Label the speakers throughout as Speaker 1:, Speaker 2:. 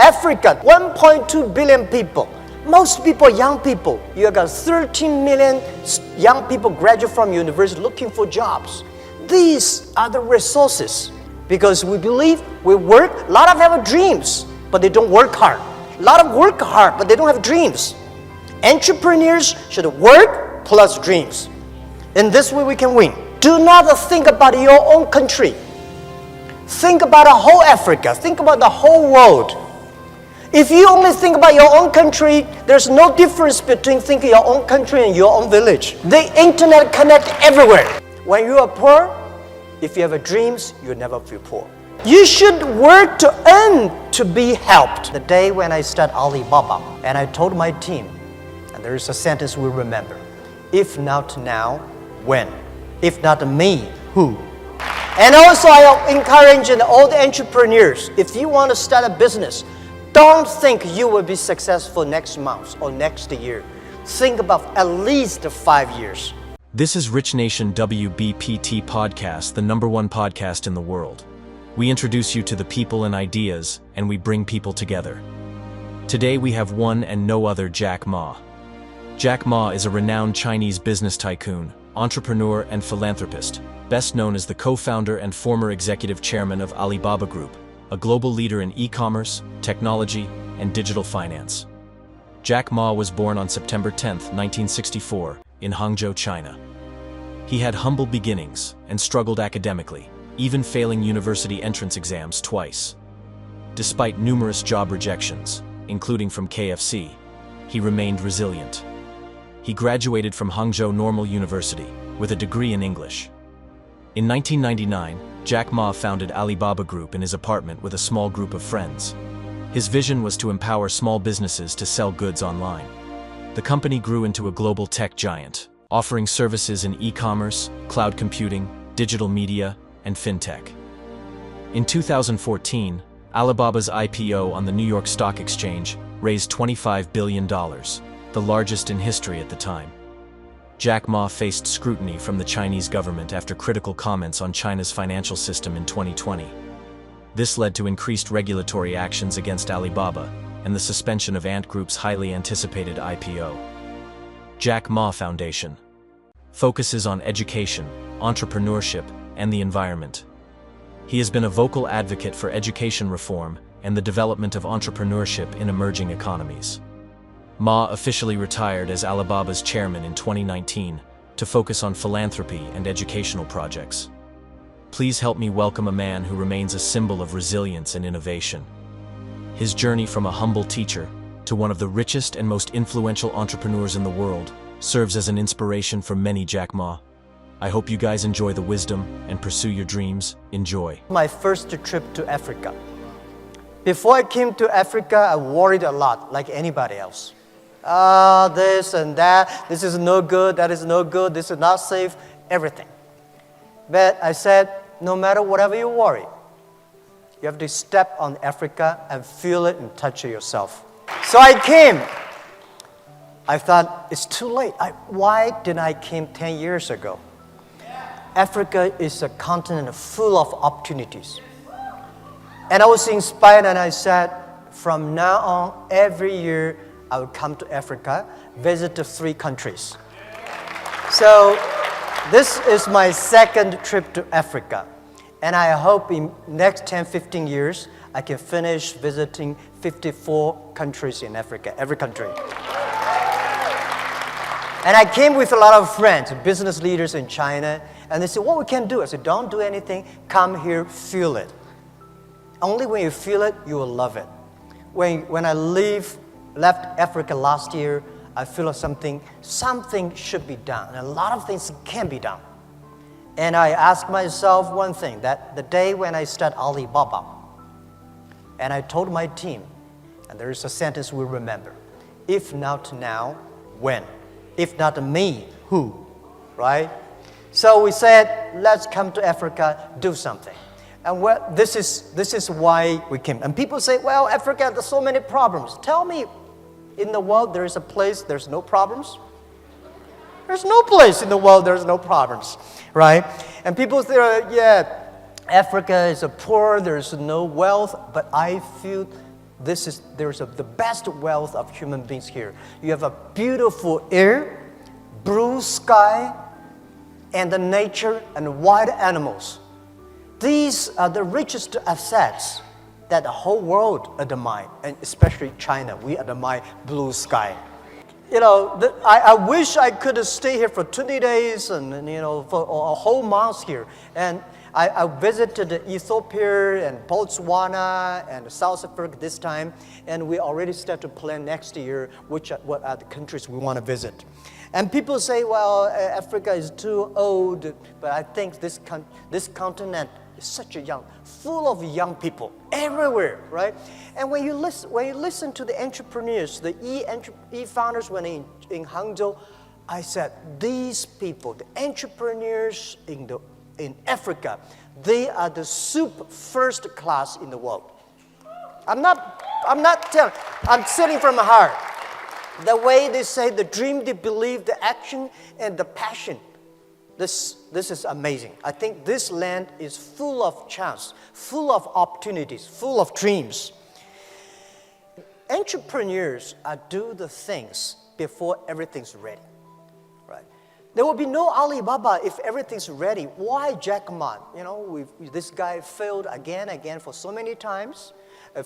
Speaker 1: Africa, 1.2 billion people. Most people, young people. You got 13 million young people graduate from university looking for jobs. These are the resources because we believe we work. A lot of them have dreams, but they don't work hard. A lot of work hard, but they don't have dreams. Entrepreneurs should work plus dreams. In this way, we can win. Do not think about your own country. Think about the whole Africa. Think about the whole world. If you only think about your own country, there's no difference between thinking your own country and your own village. The internet connects everywhere. When you are poor, if you have dreams, you'll never feel poor. You should work to earn to be helped. The day when I started Alibaba, and I told my team, and there is a sentence we remember, if not now, when? If not me, who? And also I encourage all the entrepreneurs, if you want to start a business, don't think you will be successful next month or next year. Think about at least 5 years.
Speaker 2: This is Rich Nation WBPT Podcast, the #1 podcast in the world. We introduce you to the people and ideas, and we bring people together. Today we have one and no other Jack Ma. Jack Ma is a renowned Chinese business tycoon, entrepreneur, and philanthropist, best known as the co-founder and former executive chairman of Alibaba Group, a global leader in e-commerce, technology, and digital finance. Jack Ma was born on September 10, 1964, in Hangzhou, China. He had humble beginnings and struggled academically, even failing university entrance exams twice. Despite numerous job rejections, including from KFC, he remained resilient. He graduated from Hangzhou Normal University with a degree in English. In 1999, Jack Ma founded Alibaba Group in his apartment with a small group of friends. His vision was to empower small businesses to sell goods online. The company grew into a global tech giant, offering services in e-commerce, cloud computing, digital media, and fintech. In 2014, Alibaba's IPO on the New York Stock Exchange raised $25 billion, the largest in history at the time. Jack Ma faced scrutiny from the Chinese government after critical comments on China's financial system in 2020. This led to increased regulatory actions against Alibaba and the suspension of Ant Group's highly anticipated IPO. Jack Ma Foundation focuses on education, entrepreneurship, and the environment. He has been a vocal advocate for education reform and the development of entrepreneurship in emerging economies. Ma officially retired as Alibaba's chairman in 2019 to focus on philanthropy and educational projects. Please help me welcome a man who remains a symbol of resilience and innovation. His journey from a humble teacher to one of the richest and most influential entrepreneurs in the world serves as an inspiration for many. Jack Ma. I hope you guys enjoy the wisdom and pursue your dreams. Enjoy.
Speaker 1: My first trip to Africa. Before I came to Africa, I worried a lot, like anybody else. This and that, this is no good, that is no good, this is not safe, everything. But I said, no matter whatever you worry, you have to step on Africa and feel it and touch it yourself. So I came. I thought, it's too late. Why didn't I came 10 years ago? Africa is a continent full of opportunities. And I was inspired and I said, from now on, every year, I will come to Africa, visit the 3 countries. So this is my second trip to Africa. And I hope in next 10, 15 years, I can finish visiting 54 countries in Africa, every country. And I came with a lot of friends, business leaders in China, and they said, what we can do? I said, don't do anything, come here, feel it. Only when you feel it, you will love it. When I left Africa last year, I feel something should be done. And a lot of things can be done. And I asked myself one thing, that the day when I started Alibaba, and I told my team, and there is a sentence we remember, if not now, when? If not me, who? Right? So we said, let's come to Africa, do something. And this is why we came. And people say, well, Africa, there's so many problems. Tell me, in the world there is a place there's no problems? There's no place in the world there's no problems, right? And people say, yeah, Africa is poor, there's no wealth, but I feel There's the best wealth of human beings here. You have a beautiful air, blue sky, and the nature and wild animals. These are the richest assets that the whole world admire, and especially China. We admire blue sky. I wish I could stay here for 20 days and for a whole month here. And I visited Ethiopia and Botswana and South Africa this time, and we already start to plan next year what are the countries we want to visit. And people say, well, Africa is too old, but I think this continent is such a full of young people everywhere, right? And when you listen to the entrepreneurs, the e-founders when in Hangzhou, I said, these people, the entrepreneurs in Africa, they are the first class in the world. I'm not telling, I'm saying from the heart. The way they say, the dream, the belief, the action, and the passion. This is amazing. I think this land is full of chance, full of opportunities, full of dreams. Entrepreneurs do the things before everything's ready, right? There will be no Alibaba if everything's ready. Why Jack Ma? This guy failed again for so many times.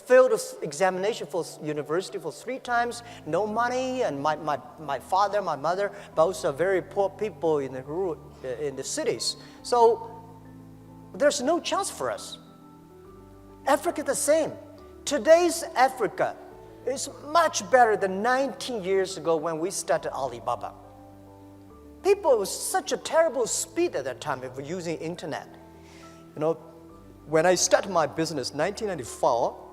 Speaker 1: Failed examination for university for 3 times, no money, and my father, my mother, both are very poor people in the cities. So there's no chance for us. Africa the same. Today's Africa is much better than 19 years ago when we started Alibaba. People with such a terrible speed at that time of using internet. When I started my business, 1994,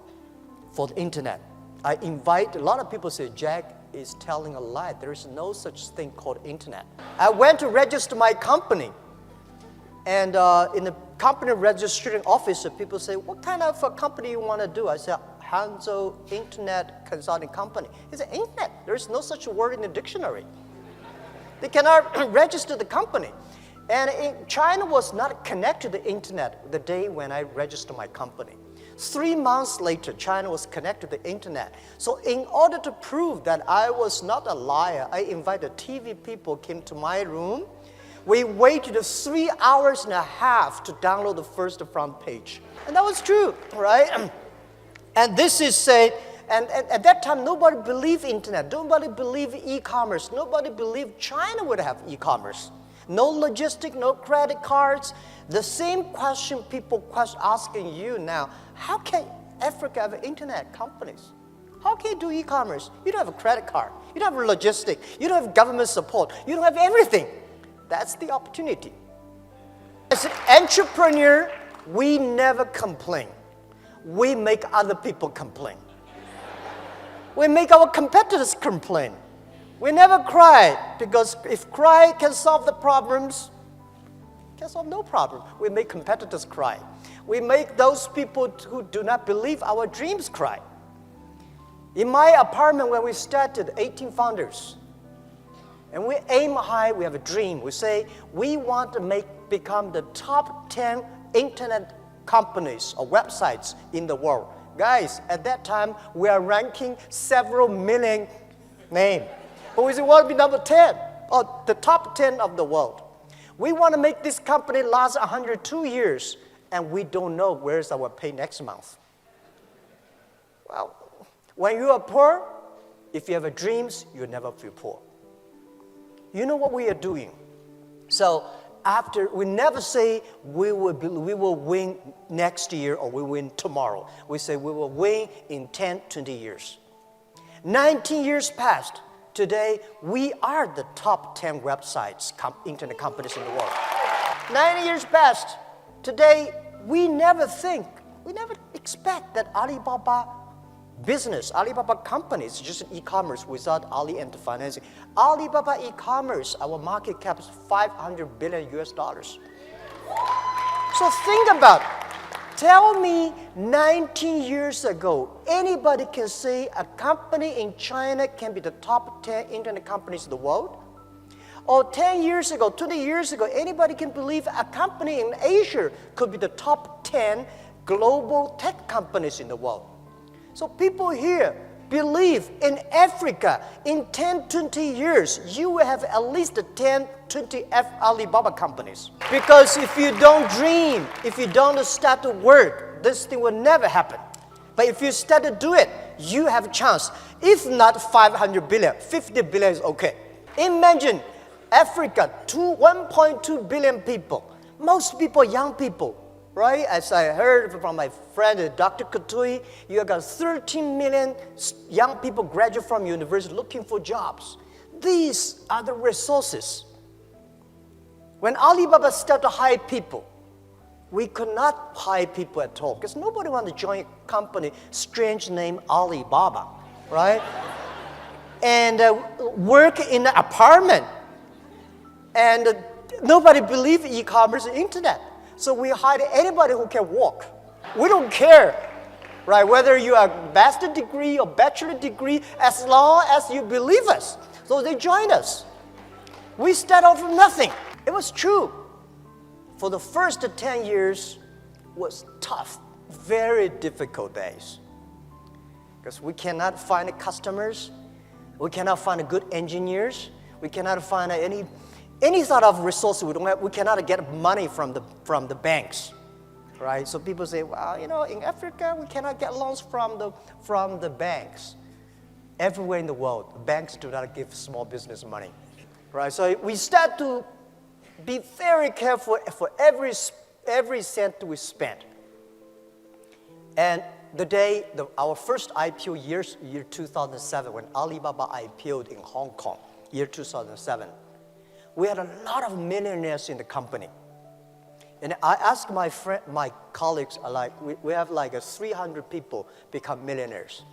Speaker 1: for the internet, I invite a lot of people say, Jack is telling a lie. There is no such thing called internet. I went to register my company. And in the company registration office, people say, what kind of a company you want to do? I said, Hangzhou Internet Consulting Company. He said, internet, there is no such word in the dictionary. They cannot register the company. And China was not connected to the internet the day when I registered my company. 3 months later, China was connected to the internet. So in order to prove that I was not a liar, I invited TV people came to my room. We waited 3 hours and a half to download the first front page. And that was true, right? And this is said, and at that time, nobody believed internet. Nobody believed e-commerce. Nobody believed China would have e-commerce. No logistic, no credit cards. The same question people asking you now, how can Africa have internet companies? How can you do e-commerce? You don't have a credit card. You don't have a logistic. You don't have government support. You don't have everything. That's the opportunity. As an entrepreneur, we never complain. We make other people complain. We make our competitors complain. We never cry, because if cry can solve the problems, can solve no problem. We make competitors cry. We make those people who do not believe our dreams cry. In my apartment, when we started, 18 founders, and we aim high, we have a dream. We say, we want to become the top 10 internet companies or websites in the world. Guys, at that time, we are ranking several million names. But we say, we want to be number 10, or the top 10 of the world. We want to make this company last 102 years, and we don't know where's our pay next month. Well, when you are poor, if you have dreams, you'll never feel poor. You know what we are doing. So we never say we will win next year or we win tomorrow. We say we will win in 10, 20 years. 19 years passed. Today, we are the top 10 websites, internet companies in the world. 9 years passed. Today, we never expect that Alibaba business, Alibaba company is just e-commerce without Ali and the financing. Alibaba e-commerce, our market cap is $500 billion US. So think about it. Tell me 19 years ago, anybody can say a company in China can be the top 10 internet companies in the world? Or 10 years ago, 20 years ago, anybody can believe a company in Asia could be the top 10 global tech companies in the world? So people here believe in Africa, in 10, 20 years, you will have at least 10, 20 Alibaba companies. Because if you don't dream, if you don't start to work, this thing will never happen. But if you start to do it, you have a chance. If not 500 billion, 50 billion is okay. Imagine Africa, 1.2 billion people. Most people, young people, right? As I heard from my friend, Dr. Katui, you got 13 million young people graduate from university looking for jobs. These are the resources. When Alibaba started to hire people, we could not hire people at all because nobody wanted to join a company, strange name Alibaba, right? And work in an apartment. And nobody believed e-commerce and internet. So we hired anybody who can walk. We don't care, right? Whether you have a master's degree or bachelor degree, as long as you believe us. So they joined us. We started off from nothing. It was true. For the first 10 years was tough, very difficult days. Because we cannot find customers. We cannot find good engineers. We cannot find any sort of resources we don't have. We cannot get money from the banks, right? So people say, well, in Africa we cannot get loans from the banks. Everywhere in the world, banks do not give small business money, right? So we start to be very careful for every cent we spend. And the day our first IPO year 2007, when Alibaba IPO'd in Hong Kong, year 2007. We had a lot of millionaires in the company. And I asked my colleagues, we have 300 people become millionaires.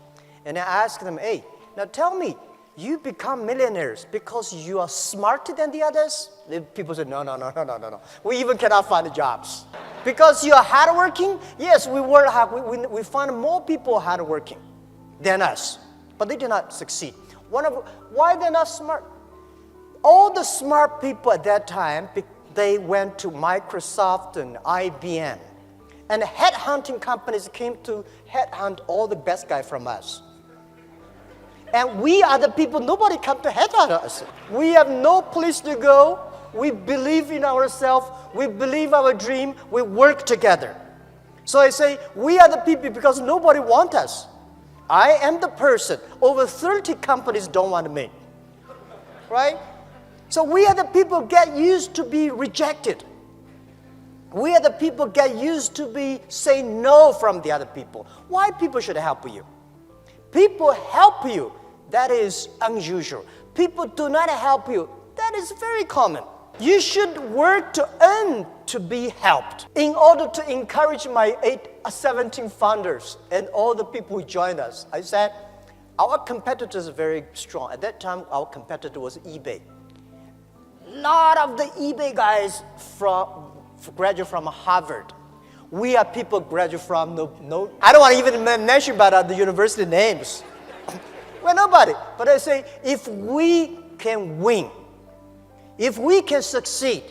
Speaker 1: And I asked them, hey, now tell me, you become millionaires because you are smarter than the others? The people said, no. We even cannot find jobs. Because you are hardworking? Yes, we work hard. We find more people hardworking than us. But they did not succeed. Why they're not smart? All the smart people at that time, they went to Microsoft and IBM. And headhunting companies came to headhunt all the best guys from us. And we are the people, nobody come to headhunt us. We have no place to go. We believe in ourselves. We believe our dream. We work together. So I say, we are the people because nobody wants us. I am the person. Over 30 companies don't want me. Right? So we are the people get used to be rejected. We are the people get used to be say no from the other people. Why people should help you? People help you. That is unusual. People do not help you. That is very common. You should work to earn to be helped. In order to encourage my 17 founders and all the people who joined us, I said, our competitors are very strong. At that time, our competitor was eBay. A lot of the eBay guys graduate from Harvard. We are people graduate from I don't want to even mention about the university names. Well, nobody. But I say, if we can win, if we can succeed,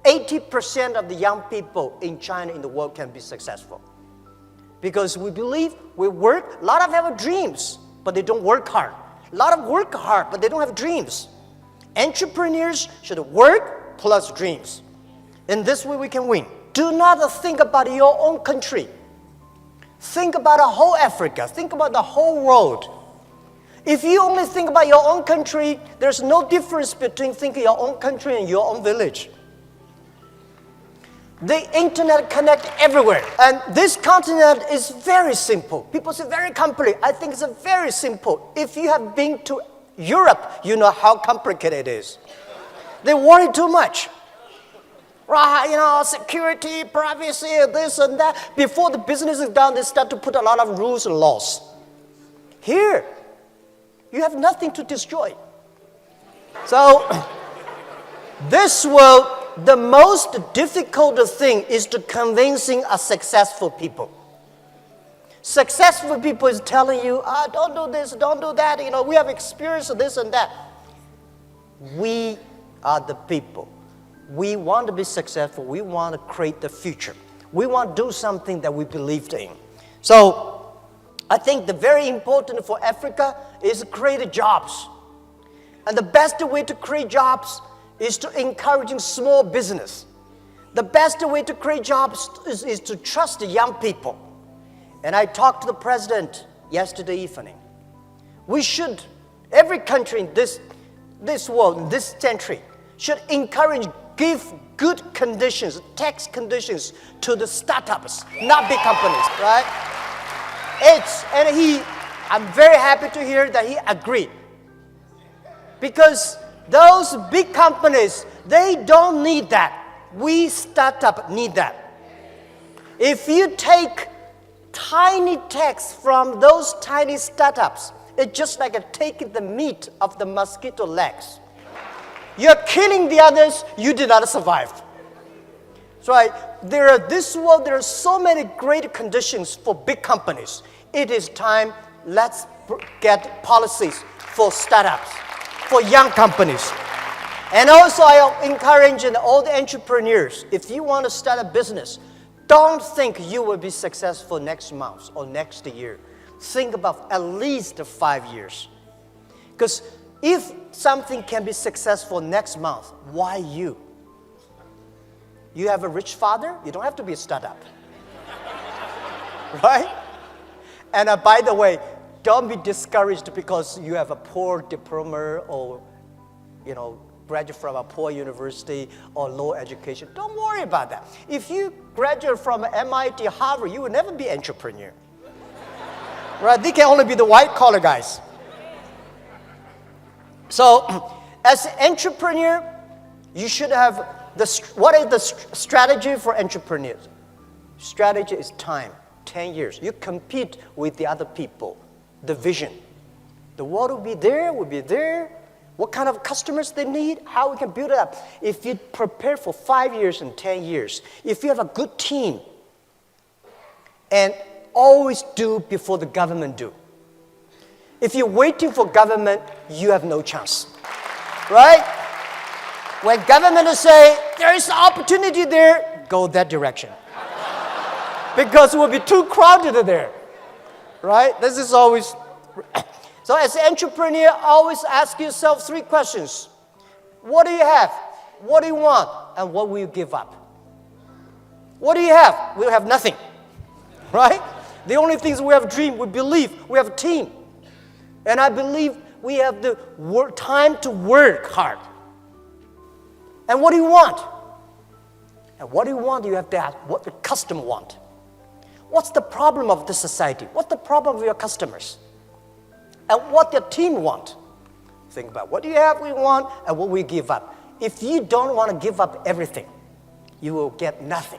Speaker 1: 80% of the young people in China, in the world, can be successful. Because we believe, we work, a lot of them have dreams, but they don't work hard. A lot of work hard, but they don't have dreams. Entrepreneurs should work plus dreams. In this way, we can win. Do not think about your own country. Think about the whole Africa. Think about the whole world. If you only think about your own country, there's no difference between thinking your own country and your own village. The internet connects everywhere. And this continent is very simple. People say very complicated. I think it's very simple. If you have been to Europe, you know how complicated it is. They worry too much. Right, security, privacy, this and that. Before the business is done, they start to put a lot of rules and laws. Here, you have nothing to destroy. So, this world, the most difficult thing is to convincing a successful people. Successful people is telling you, don't do this, don't do that. We have experience of this and that. We are the people. We want to be successful. We want to create the future. We want to do something that we believed in. So, I think the very important for Africa is create jobs. And the best way to create jobs is to encouraging small business. The best way to create jobs is to trust the young people. And I talked to the president yesterday evening. We should, every country in this world, in this century, should encourage, give good conditions, tax conditions to the startups, not big companies, right? I'm very happy to hear that he agreed. Because those big companies, they don't need that. We startup need that. If you take tiny tax from those tiny startups, it's just like taking the meat of the mosquito legs. You're killing the others, you did not survive. So there are so many great conditions for big companies. It is time, let's get policies for startups, for young companies. And also I encourage all the entrepreneurs, if you want to start a business, don't think you will be successful next month or next year. Think about at least 5 years. Because if something can be successful next month, why you? You have a rich father, you don't have to be a startup. Right? And by the way, don't be discouraged because you have a poor diploma or, graduate from a poor university or low education. Don't worry about that. If you graduate from MIT, Harvard, you will never be an entrepreneur. Right? They can only be the white-collar guys. So, as an entrepreneur, you should have what is the strategy for entrepreneurs? Strategy is time, 10 years. You compete with the other people, the vision. The world will be there. What kind of customers they need, how we can build it up. If you prepare for 5 years and 10 years, if you have a good team, and always do before the government do. If you're waiting for government, you have no chance, right? When government say, there is an opportunity there, go that direction. Because it will be too crowded there, right? This is always... So as an entrepreneur, always ask yourself 3 questions. What do you have? What do you want? And what will you give up? What do you have? We'll have nothing, right? The only things we have dream, we believe, we have a team. And I believe we have the time to work hard. And what do you want? And what do you want? You have to ask what the customer want. What's the problem of the society? What's the problem of your customers? And what your team want. Think about what do you have, we want, and what we give up. If you don't want to give up everything, you will get nothing.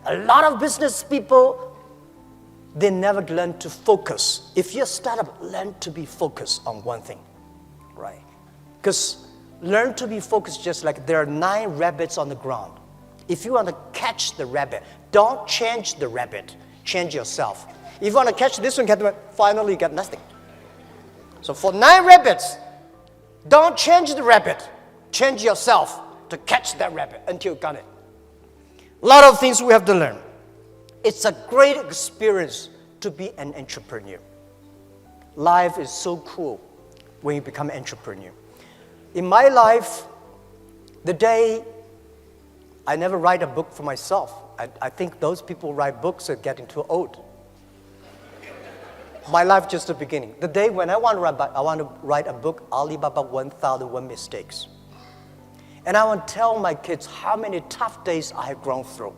Speaker 1: A lot of business people, they never learn to focus. If you're a startup, learn to be focused on one thing, right? Because learn to be focused just like there are 9 rabbits on the ground. If you want to catch the rabbit, don't change the rabbit, change yourself. If you want to catch this one, finally you get nothing. So for 9 rabbits, don't change the rabbit. Change yourself to catch that rabbit until you got it. A lot of things we have to learn. It's a great experience to be an entrepreneur. Life is so cool when you become an entrepreneur. In my life, the day I never write a book for myself. I think those people who write books are getting too old. My life just the beginning. The day when I want to write a book, Alibaba 1001 Mistakes. And I want to tell my kids how many tough days I have gone through.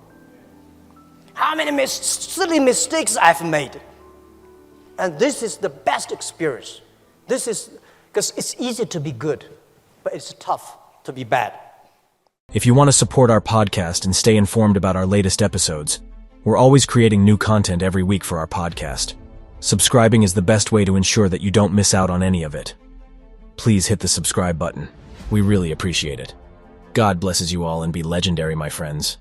Speaker 1: How many silly mistakes I've made. And this is the best experience. This is, because it's easy to be good, but it's tough to be bad.
Speaker 2: If you want to support our podcast and stay informed about our latest episodes, we're always creating new content every week for our podcast. Subscribing is the best way to ensure that you don't miss out on any of it. Please hit the subscribe button. We really appreciate it. God blesses you all and be legendary, my friends.